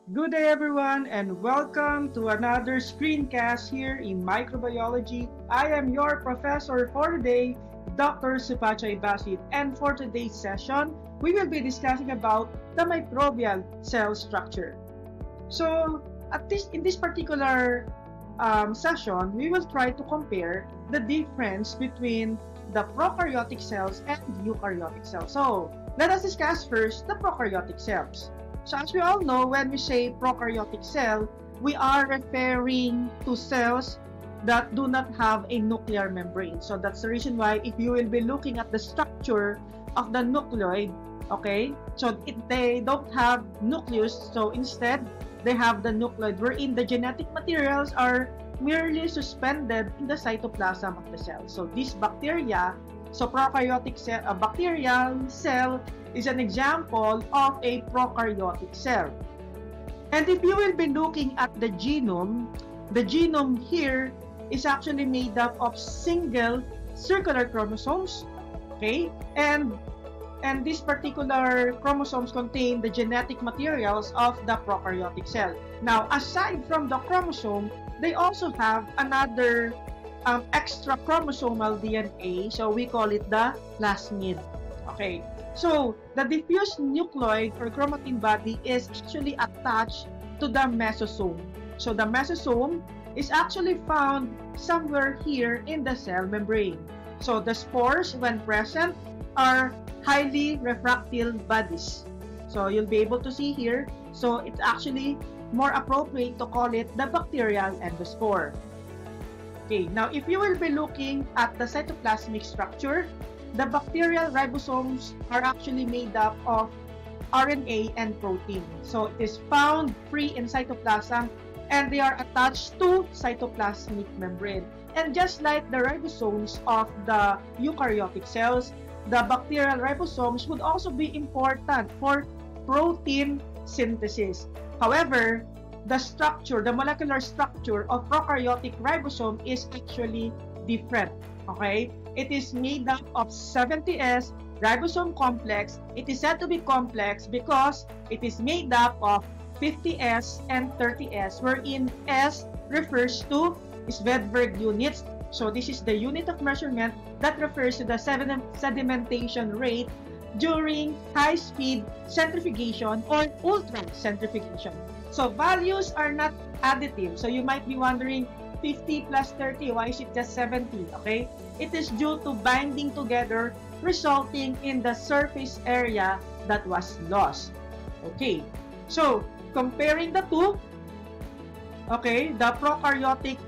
Good day everyone and welcome to another screencast here in microbiology. I am your professor for today, Dr. Supachay Basit, and for today's session, we will be discussing about the microbial cell structure. So, in this particular session, we will try to compare the difference between the prokaryotic cells and eukaryotic cells. So, let us discuss first the prokaryotic cells. So as we all know, when we say prokaryotic cell, we are referring to cells that do not have a nuclear membrane. So that's the reason why if you will be looking at the structure of the nucleoid, okay, so they don't have nucleus, so instead they have the nucleoid wherein the genetic materials are merely suspended in the cytoplasm of the cell. So these bacteria, so prokaryotic cell, a bacterial cell is an example of a prokaryotic cell. And if you will be looking at the genome here is actually made up of single circular chromosomes, okay? And these particular chromosomes contain the genetic materials of the prokaryotic cell. Now, aside from the chromosome, they also have another extra chromosomal DNA, so we call it the plasmid, okay? So, the diffuse nucleoid or chromatin body is actually attached to the mesosome. So, the mesosome is actually found somewhere here in the cell membrane. So, the spores, when present, are highly refractile bodies. So, you'll be able to see here. So, it's actually more appropriate to call it the bacterial endospore. Okay, now if you will be looking at the cytoplasmic structure, the bacterial ribosomes are actually made up of RNA and protein. So it is found free in cytoplasm and they are attached to cytoplasmic membrane. And just like the ribosomes of the eukaryotic cells, the bacterial ribosomes would also be important for protein synthesis. However, the structure, the molecular structure of prokaryotic ribosome is actually different, okay? It is made up of 70S ribosome complex. It is said to be complex because it is made up of 50S and 30S, wherein S refers to Svedberg units. So this is the unit of measurement that refers to the sedimentation rate during high-speed centrifugation or ultra-centrifugation. So values are not additive. So you might be wondering, 50 plus 30, why is it just 70? Okay? It is due to binding together, resulting in the surface area that was lost. Okay, so comparing the two, okay, the prokaryotic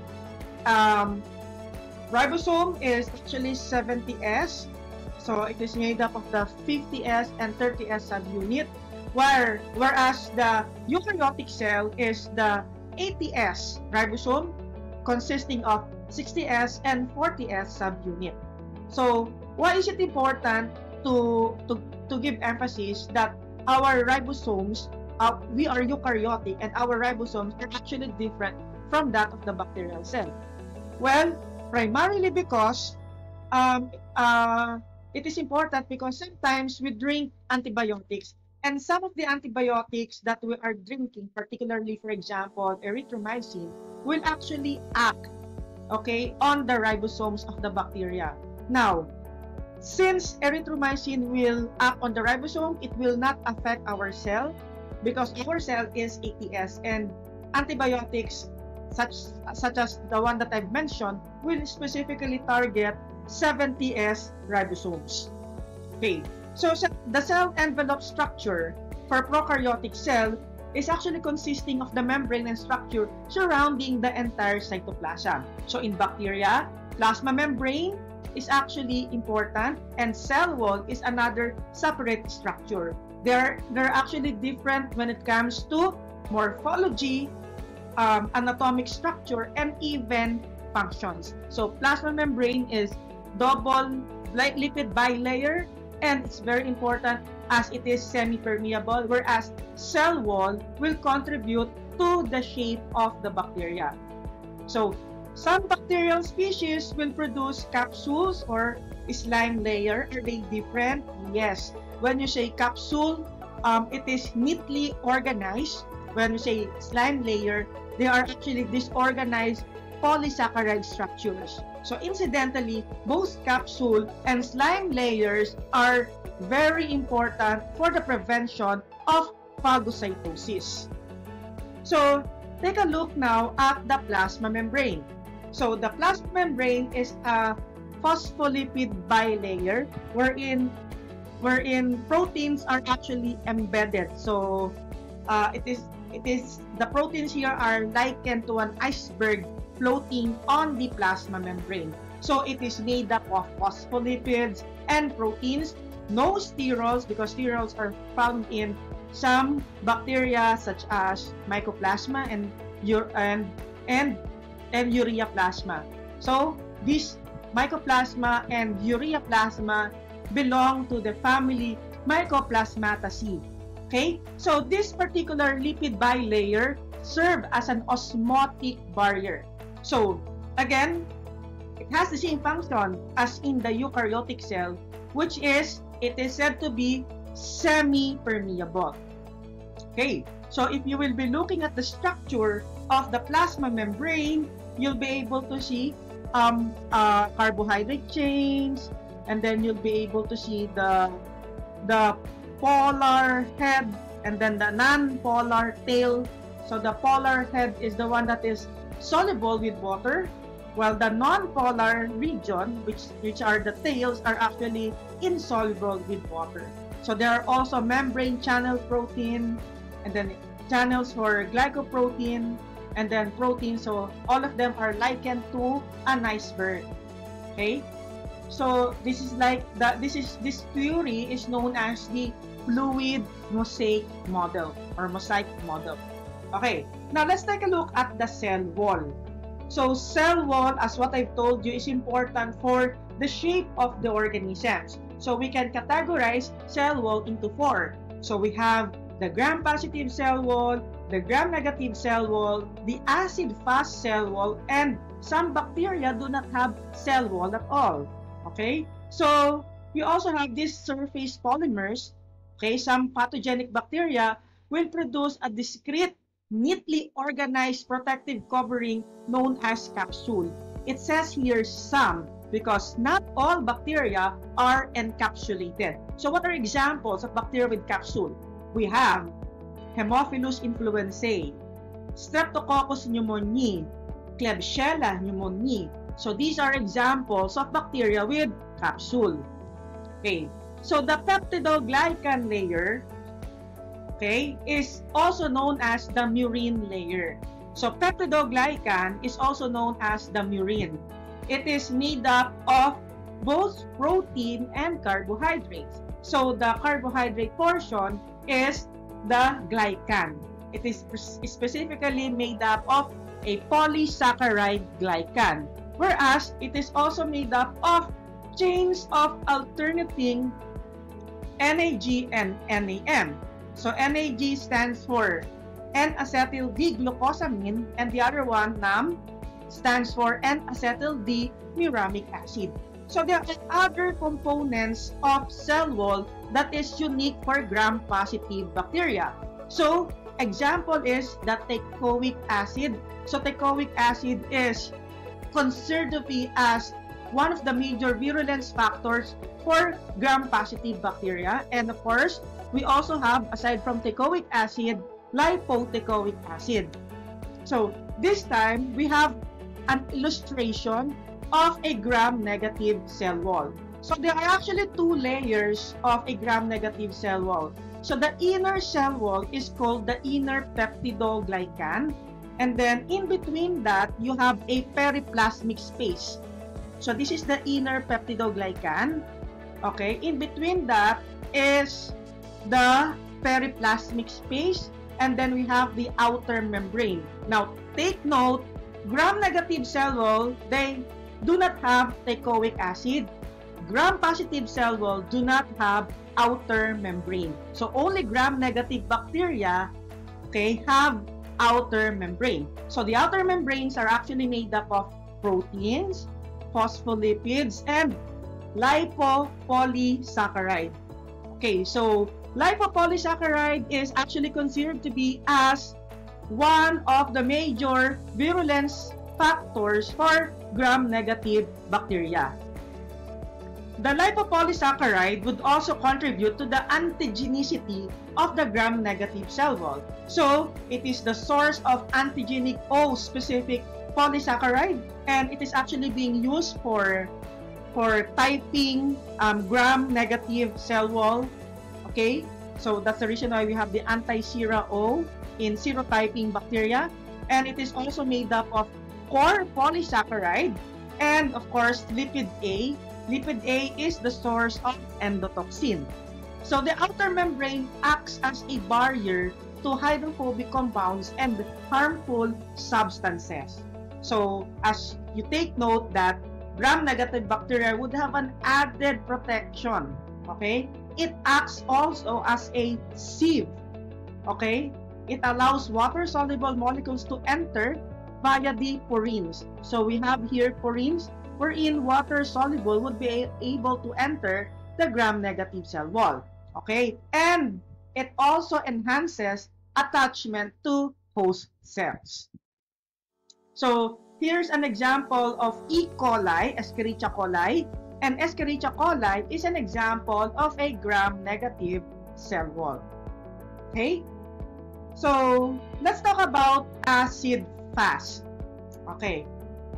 ribosome is actually 70S. So it is made up of the 50S and 30S subunit, whereas the eukaryotic cell is the 80S ribosome consisting of 60S and 40S subunit. So why is it important to give emphasis that our ribosomes, we are eukaryotic and our ribosomes are actually different from that of the bacterial cell? Well, primarily because it is important because sometimes we drink antibiotics, and some of the antibiotics that we are drinking, particularly, for example, erythromycin, will actually act, okay, on the ribosomes of the bacteria. Now, since erythromycin will act on the ribosome, it will not affect our cell because our cell is 80S, and antibiotics such as the one that I've mentioned will specifically target 70S ribosomes. Okay, so the cell envelope structure for prokaryotic cell is actually consisting of the membrane and structure surrounding the entire cytoplasm. So in bacteria, plasma membrane is actually important and cell wall is another separate structure. They're actually different when it comes to morphology, anatomic structure, and even functions. So plasma membrane is double lipid bilayer, and it's very important as it is semi-permeable, whereas cell wall will contribute to the shape of the bacteria. So some bacterial species will produce capsules or slime layer. Are they different? Yes. When you say capsule, it is neatly organized when we say slime layer, they are actually disorganized polysaccharide structures. So incidentally, both capsule and slime layers are very important for the prevention of phagocytosis. So take a look now at the plasma membrane. So the plasma membrane is a phospholipid bilayer wherein proteins are actually embedded. So it is the proteins here are likened to an iceberg floating on the plasma membrane. So it is made up of phospholipids and proteins, no sterols, because sterols are found in some bacteria such as Mycoplasma and ureaplasma. So these Mycoplasma and ureaplasma belong to the family Mycoplasmataceae. Okay, so this particular lipid bilayer serve as an osmotic barrier. So again, it has the same function as in the eukaryotic cell, which is it is said to be semi-permeable. Okay, so if you will be looking at the structure of the plasma membrane, you'll be able to see carbohydrate chains, and then you'll be able to see the polar head and then the non-polar tail. So the polar head is the one that is soluble with water, while the non-polar region, which are the tails, are actually insoluble with water. So there are also membrane channel protein, and then channels for glycoprotein, and then protein. So all of them are likened to an iceberg. Okay, so this theory is known as the fluid mosaic model or mosaic model. Okay, now let's take a look at the cell wall. So cell wall, as what I've told you, is important for the shape of the organisms. So we can categorize cell wall into four. So we have the gram-positive cell wall, the gram-negative cell wall, the acid-fast cell wall, and some bacteria do not have cell wall at all. Okay, so we also have these surface polymers. Okay, some pathogenic bacteria will produce a discrete, neatly organized protective covering known as capsule. It says here some because not all bacteria are encapsulated. So what are examples of bacteria with capsule? We have Haemophilus influenzae, Streptococcus pneumoniae, Klebsiella pneumoniae. So these are examples of bacteria with capsule. Okay, so the peptidoglycan layer, okay, is also known as the murein layer. So peptidoglycan is also known as the murein. It is made up of both protein and carbohydrates. So the carbohydrate portion is the glycan. It is specifically made up of a polysaccharide glycan, whereas it is also made up of chains of alternating NAG and NAM. So NAG stands for N-acetyl D-glucosamine, and the other one, NAM, stands for N-acetyl D-muramic acid. So there are other components of cell wall that is unique for gram-positive bacteria. So example is the teichoic acid. So teichoic acid is considered to be as one of the major virulence factors for gram-positive bacteria. And of course, we also have, aside from teichoic acid, lipoteichoic acid. So this time, we have an illustration of a gram-negative cell wall. So there are actually two layers of a gram-negative cell wall. So the inner cell wall is called the inner peptidoglycan, and then in between that, you have a periplasmic space. So this is the inner peptidoglycan. Okay, in between that is the periplasmic space, and then we have the outer membrane. Now, take note, gram-negative cell wall, they do not have teichoic acid. Gram-positive cell wall do not have outer membrane. So only gram-negative bacteria, okay, have outer membrane. So the outer membranes are actually made up of proteins, phospholipids, and lipopolysaccharide. Okay, so lipopolysaccharide is actually considered to be as one of the major virulence factors for gram-negative bacteria. The lipopolysaccharide would also contribute to the antigenicity of the gram-negative cell wall. So, it is the source of antigenic O-specific polysaccharide, and it is actually being used for typing gram-negative cell wall. Okay, so that's the reason why we have the anti-sera O in serotyping bacteria, and it is also made up of core polysaccharide and, of course, lipid A. Lipid A is the source of endotoxin. So the outer membrane acts as a barrier to hydrophobic compounds and harmful substances. So as you take note that gram-negative bacteria would have an added protection. Okay? It acts also as a sieve. Okay? It allows water-soluble molecules to enter via the porins. So we have here porins wherein water-soluble would be able to enter the gram-negative cell wall. Okay? And it also enhances attachment to host cells. So here's an example of E. coli, Escherichia coli. And Escherichia coli is an example of a gram-negative cell wall. Okay? So let's talk about acid fast. Okay.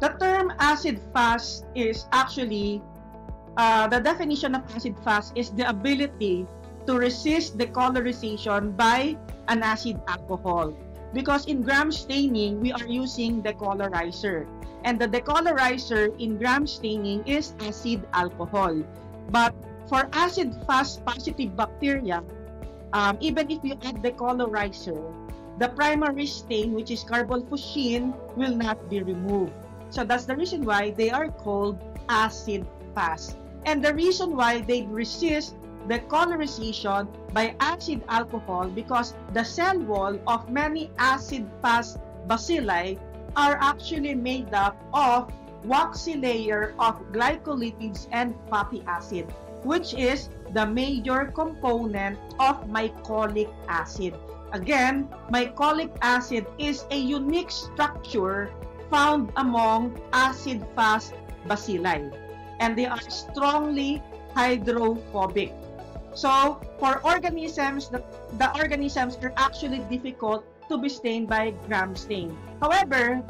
The term acid fast is actually, the definition of acid fast is the ability to resist decolorization by an acid alcohol. Because in gram staining, we are using decolorizer. And the decolorizer in gram staining is acid alcohol. But for acid fast positive bacteria, even if you add decolorizer, the primary stain, which is carbonfuchsin, will not be removed. So that's the reason why they are called acid fast. And the reason why they resist decolorization by acid alcohol, because the cell wall of many acid fast bacilli are actually made up of waxy layer of glycolipids and fatty acid, which is the major component of mycolic acid. Again, mycolic acid is a unique structure found among acid-fast bacilli, and they are strongly hydrophobic. So, for organisms, the organisms are actually difficult to be stained by gram stain. However,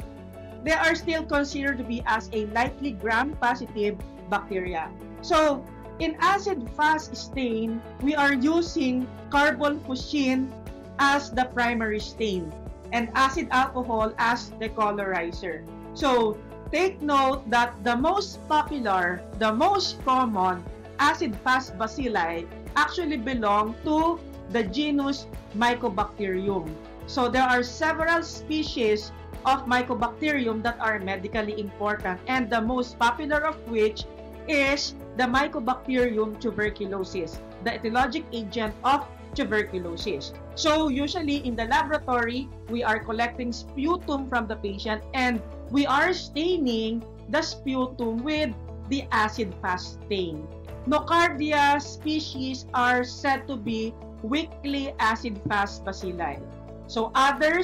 they are still considered to be as a likely gram-positive bacteria. So, in acid-fast stain, we are using carbonfuchsin as the primary stain and acid alcohol as the colorizer. So, take note that the most popular, the most common acid-fast bacilli actually belong to the genus Mycobacterium. So, there are several species of Mycobacterium that are medically important, and the most popular of which is the Mycobacterium tuberculosis, the etiologic agent of tuberculosis. So usually in the laboratory, we are collecting sputum from the patient and we are staining the sputum with the acid-fast stain. Nocardia species are said to be weakly acid-fast bacilli. So other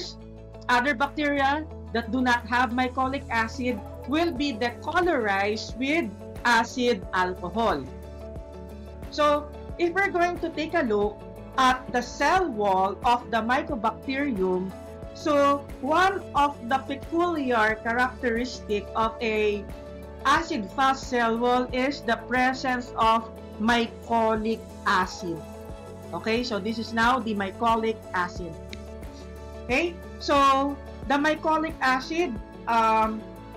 bacteria that do not have mycolic acid will be decolorized with acid alcohol. So if we're going to take a look at the cell wall of the Mycobacterium, so one of the peculiar characteristic of a acid-fast cell wall is the presence of mycolic acid. Okay, so this is now the mycolic acid. Okay, so the mycolic acid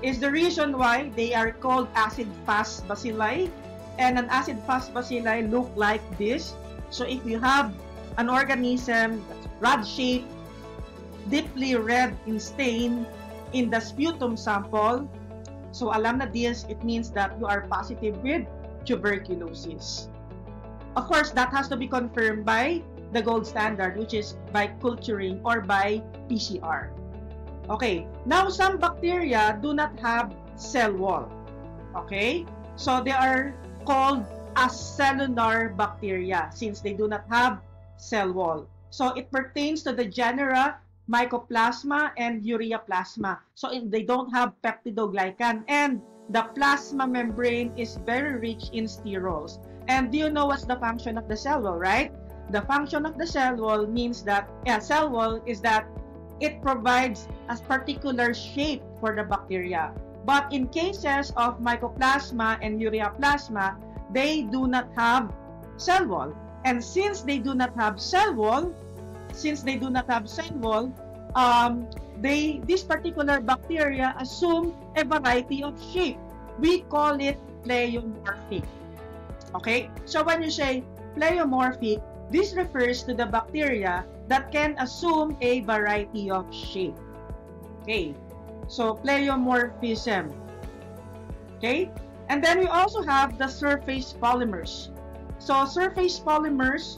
is the reason why they are called acid-fast bacilli, and an acid-fast bacilli look like this. So if you have an organism that's rod-shaped, deeply red in stain in the sputum sample, so alam na this, it means that you are positive with tuberculosis. Of course, that has to be confirmed by the gold standard, which is by culturing or by PCR. Okay, now some bacteria do not have cell wall. Okay, so they are called acellular bacteria since they do not have cell wall. So it pertains to the genera mycoplasma and ureaplasma. So they don't have peptidoglycan, and the plasma membrane is very rich in sterols. And do you know what's the function of the cell wall, right? The function of the cell wall means that, cell wall is that it provides a particular shape for the bacteria. But in cases of mycoplasma and ureaplasma, they do not have cell wall. And since they do not have cell wall, this particular bacteria assume a variety of shape. We call it pleomorphic. Okay? So when you say pleomorphic, this refers to the bacteria that can assume a variety of shape. Okay? So pleomorphism. Okay? And then we also have the surface polymers. So surface polymers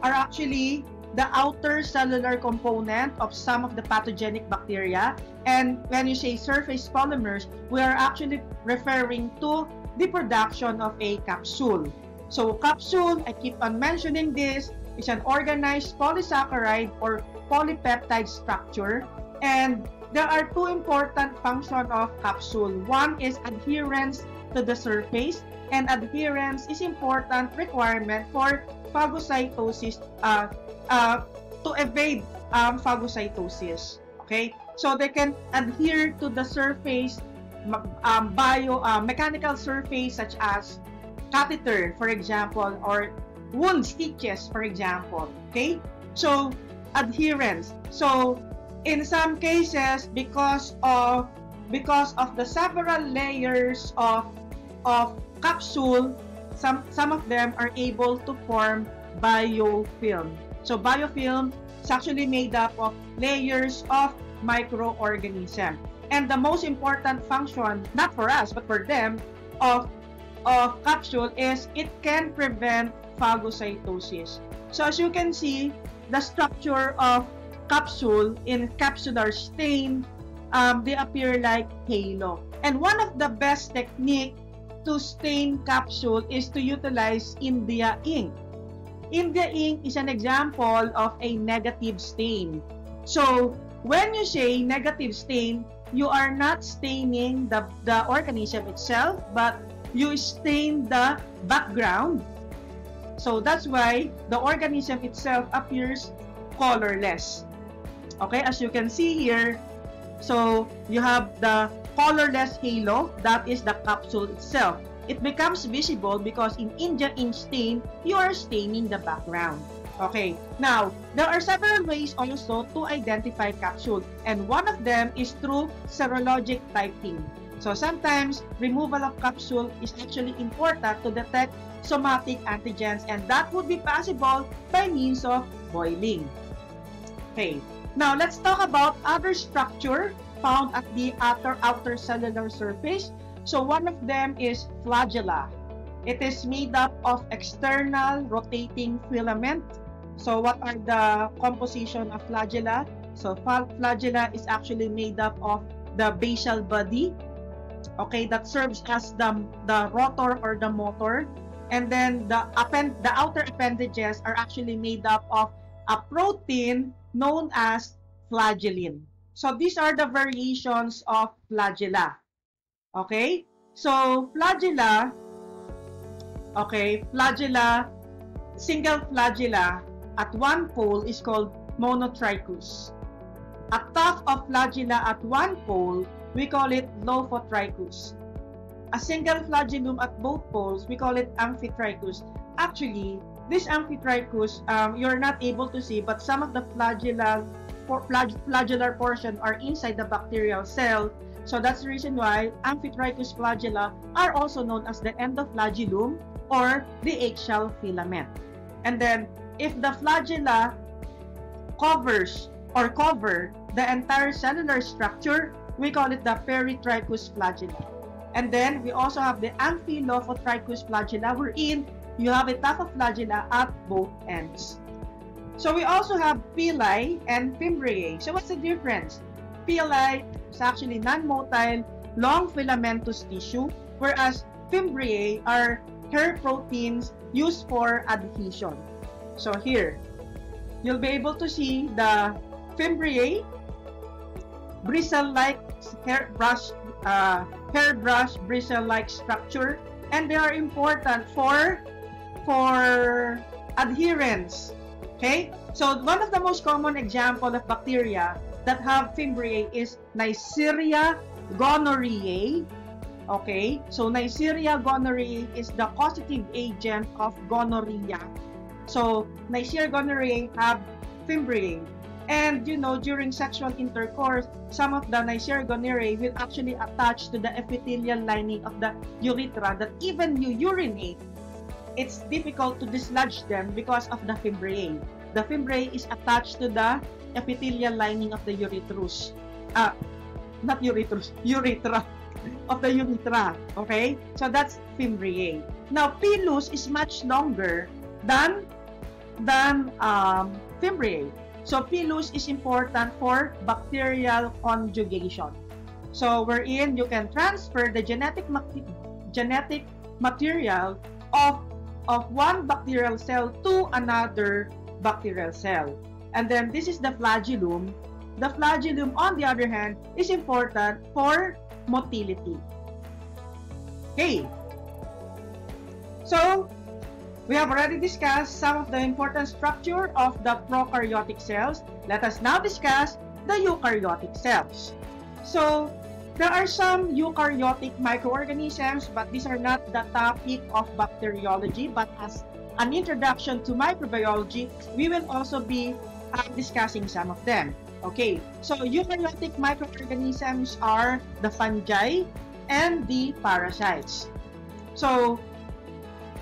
are actually the outer cellular component of some of the pathogenic bacteria. And when you say surface polymers, we are actually referring to the production of a capsule. So capsule, I keep on mentioning this, is an organized polysaccharide or polypeptide structure. And there are two important functions of capsule. One is adherence to the surface, and adherence is important requirement for phagocytosis, to evade phagocytosis. Okay, so they can adhere to the surface, mechanical surface such as catheter, for example, or wound stitches, for example. Okay, so adherence. So in some cases, because of the several layers of capsule, some of them are able to form biofilm. So biofilm is actually made up of layers of microorganisms. And the most important function, not for us, but for them, of capsule is it can prevent phagocytosis. So as you can see, the structure of capsule in capsular stain, they appear like halo. And one of the best technique to stain capsule is to utilize India ink. India ink is an example of a negative stain. So when you say negative stain, you are not staining the organism itself, but you stain the background. So that's why the organism itself appears colorless. Okay, as you can see here, so you have the colorless halo, that is the capsule itself. It becomes visible because in India ink stain, you are staining the background. Okay, now there are several ways also to identify capsule, and one of them is through serologic typing. So sometimes removal of capsule is actually important to detect somatic antigens, and that would be possible by means of boiling. Okay, now let's talk about other structure found at the outer cellular surface. So one of them is flagella. It is made up of external rotating filament. So what are the composition of flagella? So flagella is actually made up of the basal body, okay, that serves as the rotor or the motor. And then the outer appendages are actually made up of a protein known as flagellin. So these are the variations of flagella. Okay, so flagella, single flagella at one pole is called monotrichous. A tuft of flagella at one pole, we call it lophotrichous. A single flagellum at both poles, we call it amphitrichous. Actually, this amphitrichous, you're not able to see, but some of the flagellar portion are inside the bacterial cell. So that's the reason why amphitrichous flagella are also known as the endoflagellum or the eggshell filament. And then, if the flagella cover the entire cellular structure, we call it the peritrichous flagella. And then, we also have the amphilophotrichous flagella, wherein you have a tuft of flagella at both ends. So we also have pili and fimbriae. So what's the difference? Pili is actually non-motile, long filamentous tissue, whereas fimbriae are hair proteins used for adhesion. So here, you'll be able to see the Fimbriae, bristle-like hairbrush bristle-like structure, and they are important for adherence. Okay, so one of the most common example of bacteria that have Fimbriae is Neisseria gonorrhoeae. Okay, so Neisseria gonorrhoeae is the causative agent of gonorrhea. So Neisseria gonorrhoeae have Fimbriae. And you know, during sexual intercourse, some of the Neisseria gonorrhoeae will actually attach to the epithelial lining of the urethra that even you urinate, it's difficult to dislodge them because of the Fimbriae. The Fimbriae is attached to the epithelial lining of the ureterus. Not ureterus, urethra. Of the urethra. Okay? So that's Fimbriae. Now, pilus is much longer than Fimbriae. So pilus is important for bacterial conjugation. So wherein you can transfer the genetic material of one bacterial cell to another bacterial cell. And then this is the flagellum. The flagellum, on the other hand, is important for motility. Okay. So we have already discussed some of the important structure of the prokaryotic cells. Let us now discuss the eukaryotic cells. So there are some eukaryotic microorganisms, but these are not the topic of bacteriology. But as an introduction to microbiology, we will also be discussing some of them. Okay, so eukaryotic microorganisms are the fungi and the parasites. So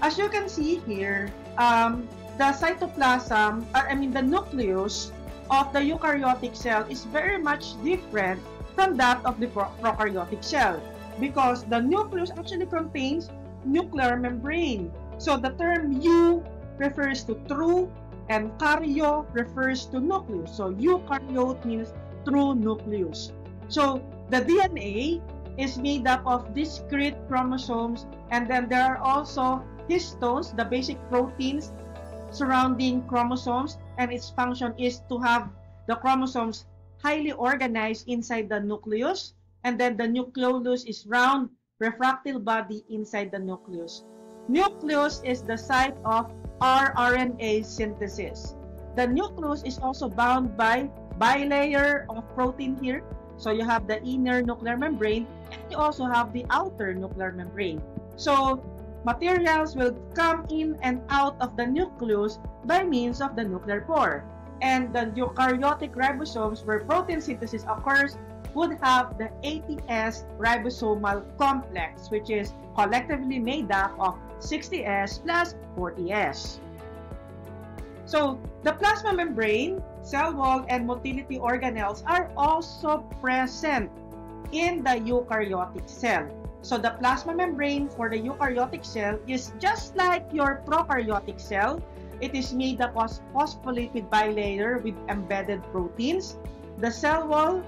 as you can see here, the cytoplasm, the nucleus of the eukaryotic cell is very much different from that of the prokaryotic cell because the nucleus actually contains nuclear membrane. So the term "eu" refers to true and "karyo" refers to nucleus. So eukaryote means true nucleus. So the DNA is made up of discrete chromosomes, and then there are also histones, the basic proteins surrounding chromosomes, and its function is to have the chromosomes highly organized inside the nucleus, and then the nucleolus is round, refractile body inside the nucleus. Nucleus is the site of rRNA synthesis. The nucleus is also bound by bilayer of protein here. So you have the inner nuclear membrane, and you also have the outer nuclear membrane. So materials will come in and out of the nucleus by means of the nuclear pore. And the eukaryotic ribosomes, where protein synthesis occurs, would have the ATS ribosomal complex, which is collectively made up of 60S plus 40S. So the plasma membrane, cell wall, and motility organelles are also present in the eukaryotic cell. So the plasma membrane for the eukaryotic cell is just like your prokaryotic cell. It is made up of phospholipid bilayer with embedded proteins. The cell wall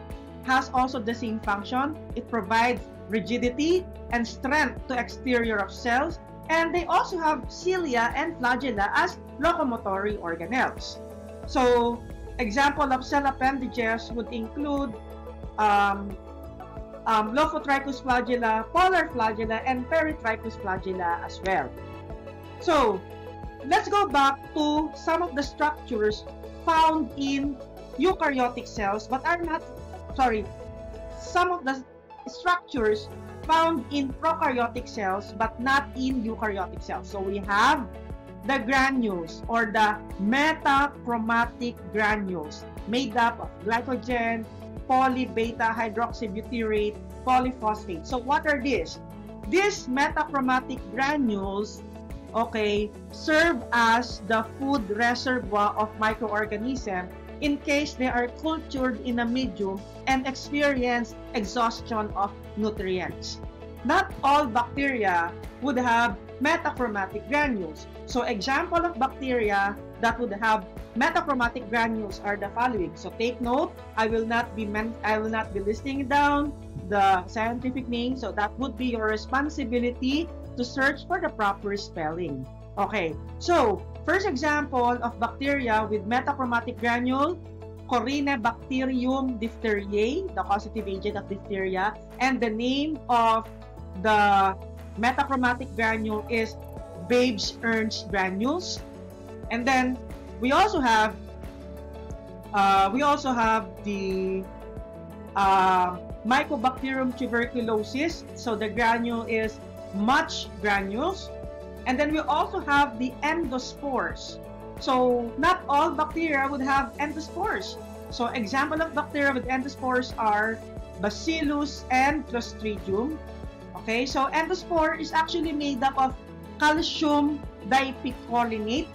has also the same function. It provides rigidity and strength to exterior of cells, and they also have cilia and flagella as locomotory organelles. So example of cell appendages would include Lophotrichus flagella, polar flagella, and Peritrichus flagella as well. So let's go back to some of the structures found in eukaryotic cells, but are not, some of the structures found in prokaryotic cells, but not in eukaryotic cells. So we have the granules, or the metachromatic granules, made up of glycogen, poly-beta hydroxybutyrate, polyphosphate. So what are these? These metachromatic granules, serve as the food reservoir of microorganisms in case they are cultured in a medium and experience exhaustion of nutrients. Not all bacteria would have metachromatic granules. So example of bacteria that would have metachromatic granules are the following. So take note, I will not be listing down the scientific name, so that would be your responsibility to search for the proper spelling. Okay, so first example of bacteria with metachromatic granule Corynebacterium diphtheriae, the causative agent of diphtheria, and the name of the metachromatic granule is Babe's Ernst granules. And then we also have the Mycobacterium tuberculosis. So the granule is much granules. And then we also have the endospores. So not all bacteria would have endospores. So example of bacteria with endospores are Bacillus and Clostridium. Okay, so endospore is actually made up of calcium dipicolinate.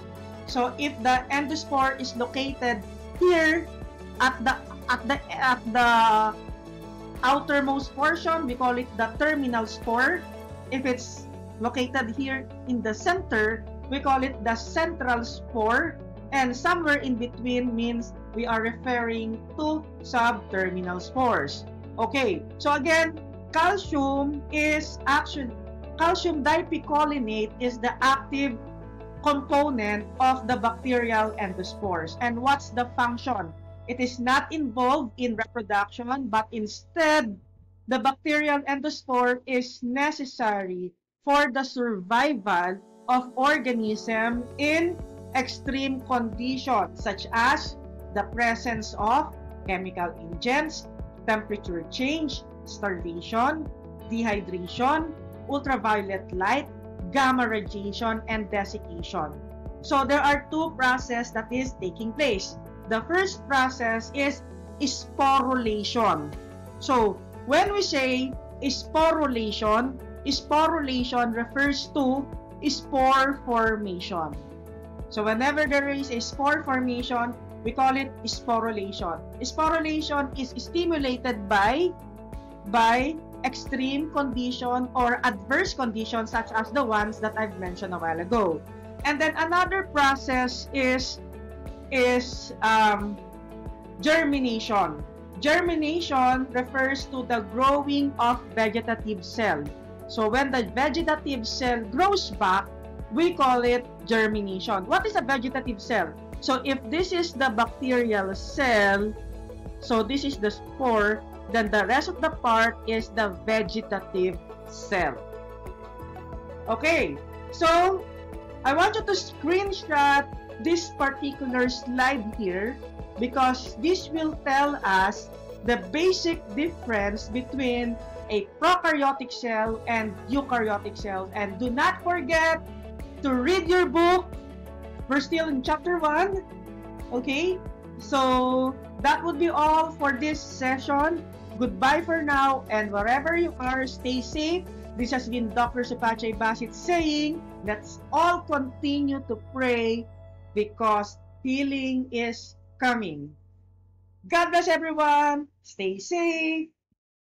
So if the endospore is located here at the outermost portion, we call it the terminal spore. If it's located here in the center, we call it the central spore. And somewhere in between means we are referring to subterminal spores. Okay, so again, calcium dipicolinate is the active component of the bacterial endospores. And what's the function? It is not involved in reproduction, but instead, the bacterial endospore is necessary for the survival of organism in extreme conditions, such as the presence of chemical agents, temperature change, starvation, dehydration, ultraviolet light, gamma radiation, and desiccation. So there are two processes that is taking place. The first process is sporulation. So when we say sporulation, sporulation refers to spore formation. So whenever there is a spore formation, we call it sporulation. Sporulation is stimulated by extreme condition or adverse conditions such as the ones that I've mentioned a while ago. And then another process is germination. Germination refers to the growing of vegetative cell. So when the vegetative cell grows back, we call it germination. What is a vegetative cell? So if this is the bacterial cell, so this is the spore, then the rest of the part is the vegetative cell. Okay, so I want you to screenshot this particular slide here because this will tell us the basic difference between a prokaryotic cell and eukaryotic cells. And do not forget to read your book. We're still in chapter 1. Okay, so that would be all for this session. Goodbye for now, and wherever you are, stay safe. This has been Dr. Supachay Basit saying, let's all continue to pray because healing is coming. God bless everyone. Stay safe.